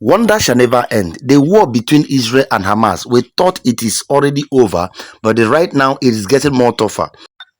Wonder shall never end. The war between Israel and Hamas, we thought it is already over, but right now it is getting more tougher.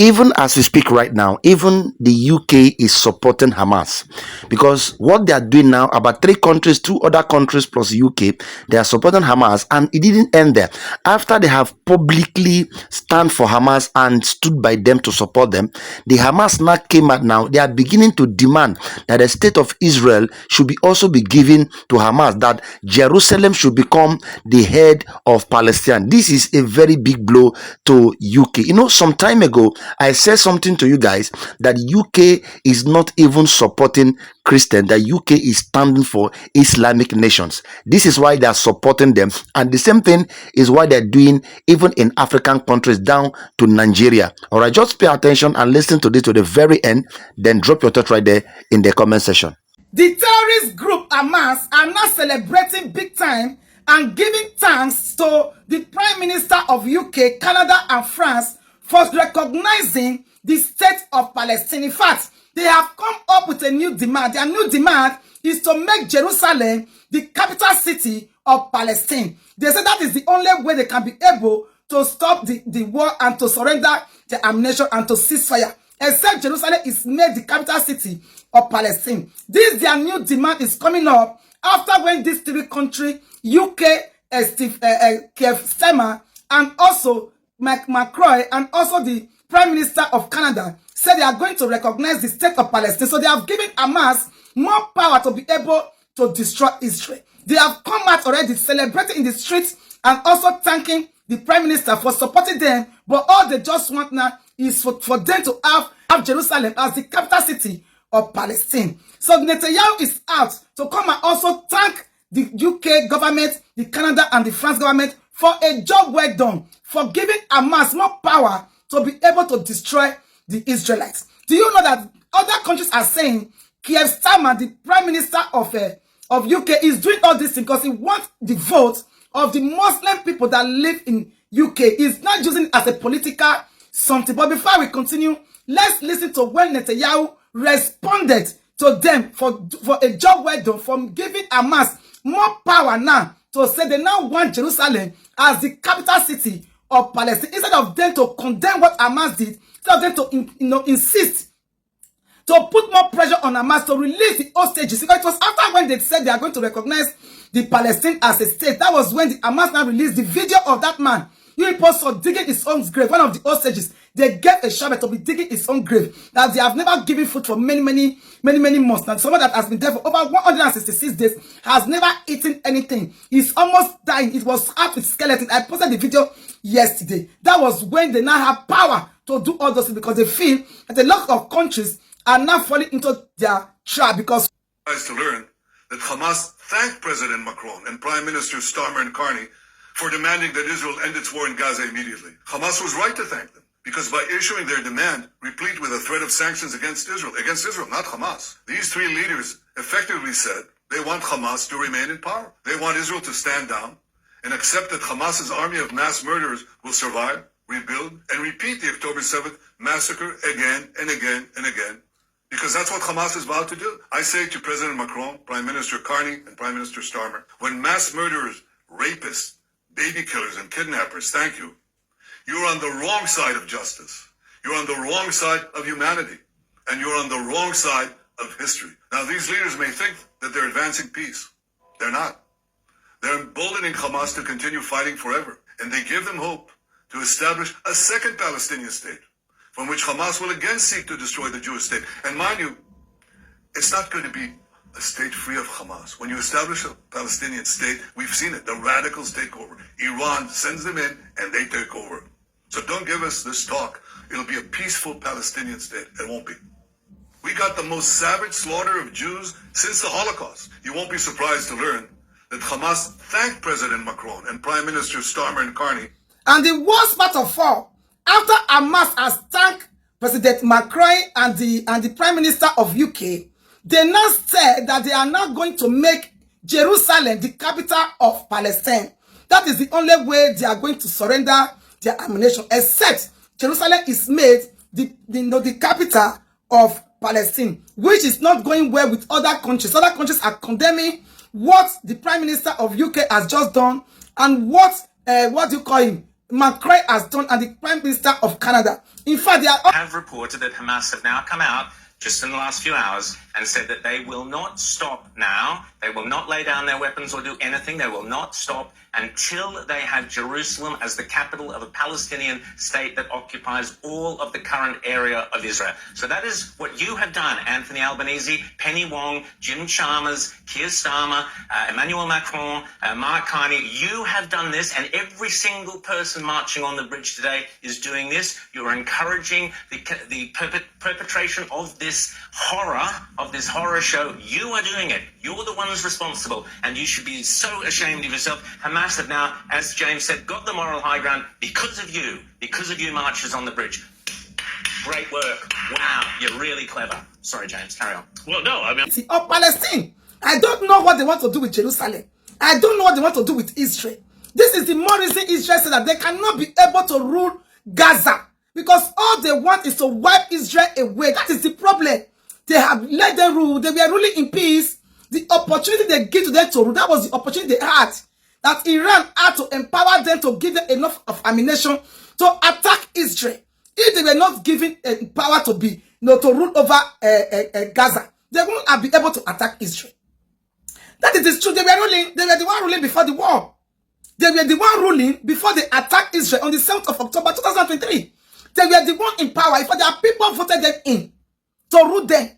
Even as we speak right now, even the UK is supporting Hamas, because what they are doing now, about three countries, two other countries plus UK, they are supporting Hamas, and it didn't end there. After they have publicly stand for Hamas and stood by them to support them, the Hamas now came out now. They are beginning to demand that the state of Israel should also be given to Hamas, that Jerusalem should become the head of Palestine. This is a very big blow to UK. Some time ago, I said something to you guys that UK is not even supporting Christian, that UK is standing for Islamic nations. This is why they are supporting them, and the same thing is why they're doing even in African countries down to Nigeria. All right, just pay attention and listen to this to the very end, then drop your thought right there in the comment section. The terrorist group Hamas are now celebrating big time and giving thanks to the Prime Minister of UK, Canada and France for recognizing the state of Palestine. In fact, they have come up with a new demand. Their new demand is to make Jerusalem the capital city of Palestine. They say that is the only way they can be able to stop the war and to surrender the ammunition and to ceasefire, except Jerusalem is made the capital city of Palestine. This their new demand is coming up after when these three countries, UK, Keir Starmer, and also Macron, and also the Prime Minister of Canada, said they are going to recognize the state of Palestine. So they have given Hamas more power to be able to destroy Israel. They have come out already celebrating in the streets and also thanking the Prime Minister for supporting them. But all they just want now is for them to have Jerusalem as the capital city of Palestine. So Netanyahu is out to come and also thank the UK government, the Canada and the France government for a job well done, for giving Hamas more power to be able to destroy the Israelites. Do you know that other countries are saying Keir Starmer, the Prime Minister of UK, is doing all this because he wants the vote of the Muslim people that live in UK. He's not using it as a political something. But before we continue, let's listen to when Netanyahu responded to them for a job well done, for giving Hamas more power now to say they now want Jerusalem as the capital city of Palestine, instead of them to condemn what Hamas did, instead of them to insist to put more pressure on Hamas to release the hostages. Because it was after when they said they are going to recognize the Palestine as a state, that was when the Hamas now released the video of that man. You people saw digging his own grave. One of the hostages, they get a shovel to be digging his own grave. That they have never given food for many months. Now, someone that has been there for over 166 days has never eaten anything. He's almost dying. It was half his skeleton. I posted the video yesterday. That was when they now have power to do all those things, because they feel that a lot of countries are now falling into their trap. Because to learn that Hamas thanked President Macron and Prime Minister Starmer and Carney for demanding that Israel end its war in Gaza immediately. Hamas was right to thank them, because by issuing their demand, replete with a threat of sanctions against Israel, not Hamas, these three leaders effectively said they want Hamas to remain in power. They want Israel to stand down and accept that Hamas's army of mass murderers will survive, rebuild, and repeat the October 7th massacre again and again and again, because that's what Hamas is about to do. I say to President Macron, Prime Minister Carney, and Prime Minister Starmer, when mass murderers, rapists, baby killers, and kidnappers thank you, you're on the wrong side of justice. You're on the wrong side of humanity. And you're on the wrong side of history. Now, these leaders may think that they're advancing peace. They're not. They're emboldening Hamas to continue fighting forever. And they give them hope to establish a second Palestinian state, from which Hamas will again seek to destroy the Jewish state. And mind you, it's not going to be a state free of Hamas. When you establish a Palestinian state, we've seen it. The radicals take over. Iran sends them in and they take over. So don't give us this talk. It'll be a peaceful Palestinian state. It won't be. We got the most savage slaughter of Jews since the Holocaust. You won't be surprised to learn that Hamas thanked President Macron and Prime Minister Starmer and Carney. And the worst part of all, after Hamas has thanked President Macron and the Prime Minister of UK, they now said that they are now going to make Jerusalem the capital of Palestine. That is the only way they are going to surrender their ammunition, except Jerusalem is made the capital of Palestine, which is not going well with other countries. Other countries are condemning what the Prime Minister of UK has just done and what do you call him, Macron has done, and the Prime Minister of Canada. In fact, they are all have reported that Hamas have now come out just in the last few hours and said that they will not stop now. They will not lay down their weapons or do anything. They will not stop until they have Jerusalem as the capital of a Palestinian state that occupies all of the current area of Israel. So that is what you have done, Anthony Albanese, Penny Wong, Jim Chalmers, Keir Starmer, Emmanuel Macron, Mark Carney. You have done this, and every single person marching on the bridge today is doing this. You're encouraging the perpetration of this horror show. You are doing it. You're the ones responsible, and you should be so ashamed of yourself. Hamas have now, as James said, got the moral high ground because of you marchers on the bridge. Great work. Wow, you're really clever. Sorry, James, carry on. Well, no, I mean... of Palestine. I don't know what they want to do with Jerusalem. I don't know what they want to do with Israel. This is the more reason Israel said that they cannot be able to rule Gaza, because all they want is to wipe Israel away. That is the problem. They have let them rule. They were ruling in peace. The opportunity they give to them to rule, that was the opportunity they had. That Iran had to empower them to give them enough of ammunition to attack Israel. If they were not given power to be, to rule over Gaza, they won't have been able to attack Israel. That is true. They were ruling. They were the one ruling before the war. They were the one ruling before they attacked Israel on the 7th of October 2023. They were the one in power. If their people voted them in to rule them.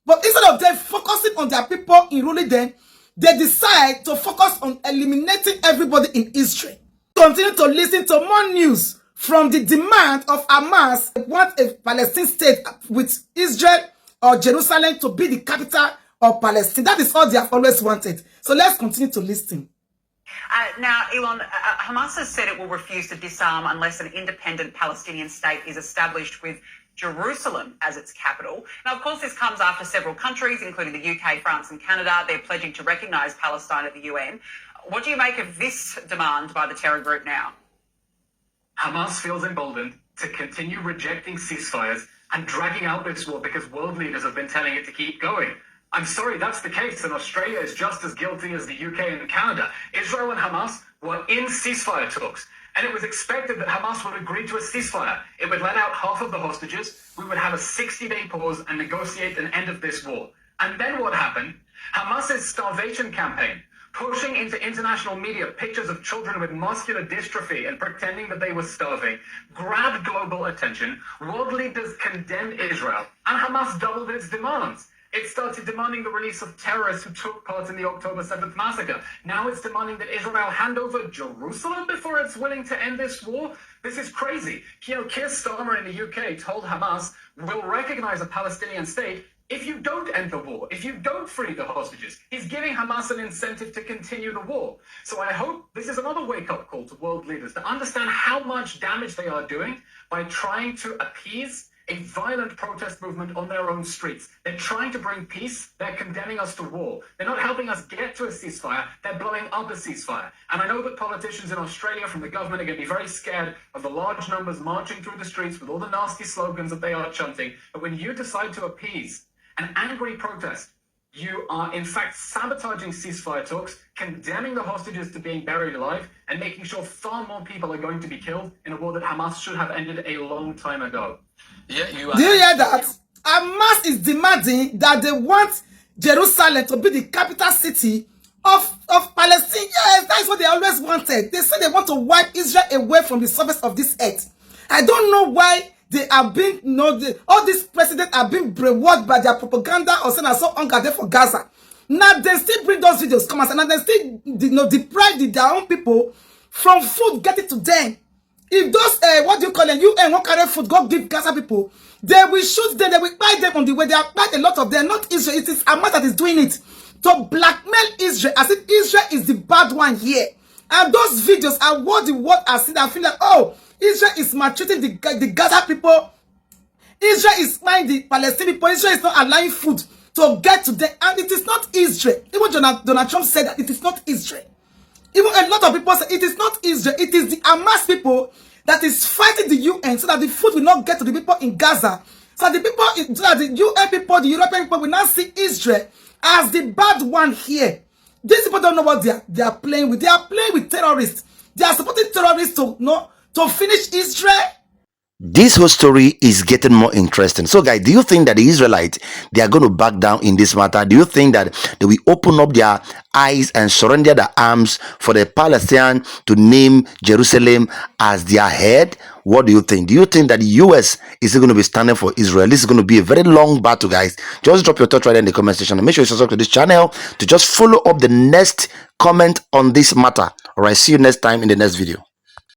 But instead of them focusing on their people in ruling them, they decide to focus on eliminating everybody in Israel. Continue to listen to more news from the demand of Hamas. They want a Palestine state with Israel or Jerusalem to be the capital of Palestine. That is all they have always wanted. So let's continue to listen. Now, Elon, Hamas has said it will refuse to disarm unless an independent Palestinian state is established with Jerusalem as its capital. Now, of course, this comes after several countries, including the UK, France and Canada, they're pledging to recognise Palestine at the UN. What do you make of this demand by the terror group now? Hamas feels emboldened to continue rejecting ceasefires and dragging out this war because world leaders have been telling it to keep going. I'm sorry, that's the case, and Australia is just as guilty as the UK and Canada. Israel and Hamas were in ceasefire talks, and it was expected that Hamas would agree to a ceasefire. It would let out half of the hostages, we would have a 60-day pause and negotiate an end of this war. And then what happened? Hamas's starvation campaign, pushing into international media pictures of children with muscular dystrophy and pretending that they were starving, grabbed global attention. World leaders condemned Israel, and Hamas doubled its demands. It started demanding the release of terrorists who took part in the October 7th massacre. Now it's demanding that Israel hand over Jerusalem before it's willing to end this war. This is crazy. Keir Starmer in the UK told Hamas, we'll recognize a Palestinian state if you don't end the war, if you don't free the hostages. He's giving Hamas an incentive to continue the war. So I hope this is another wake-up call to world leaders to understand how much damage they are doing by trying to appease a violent protest movement on their own streets. They're trying to bring peace. They're condemning us to war. They're not helping us get to a ceasefire. They're blowing up a ceasefire. And I know that politicians in Australia from the government are going to be very scared of the large numbers marching through the streets with all the nasty slogans that they are chanting. But when you decide to appease an angry protest, you are in fact sabotaging ceasefire talks, condemning the hostages to being buried alive, and making sure far more people are going to be killed in a war that Hamas should have ended a long time ago. Yeah, you are. Do you hear that? Hamas is demanding that they want Jerusalem to be the capital city of Palestine. Yes, that's what they always wanted. They said they want to wipe Israel away from the surface of this earth. I don't know why they have been, all these presidents have been brainwashed by their propaganda or saying so hunger there for Gaza. Now they still bring those videos, come and they still deprive their own people from food getting to them. If those, what do you call them, UN won't carry food, go give Gaza people, they will shoot them, they will buy them on the way. They have quite a lot of them, not Israel. It is Hamas that is doing it to blackmail Israel, as if Israel is the bad one here. And those videos are what the world has seen. I feel like, oh, Israel is maltreating the Gaza people. Israel is buying the Palestinian people. Israel is not allowing food to get to them. And it is not Israel. Even Donald Trump said that it is not Israel. Even a lot of people say it is not Israel. It is the Hamas people that is fighting the UN so that the food will not get to the people in Gaza. So the people, so that the UN people, the European people will not see Israel as the bad one here. These people don't know what they are playing with. They are playing with terrorists. They are supporting terrorists to finish Israel. This whole story is getting more interesting. So, guys, do you think that the Israelites, they are going to back down in this matter? Do you think that they will open up their eyes and surrender their arms for the Palestinians to name Jerusalem as their head? What do you think? Do you think that the US is going to be standing for Israel? This is going to be a very long battle, guys. Just drop your thoughts right in the comment section and make sure you subscribe to this channel to just follow up the next comment on this matter. All right, see you next time in the next video.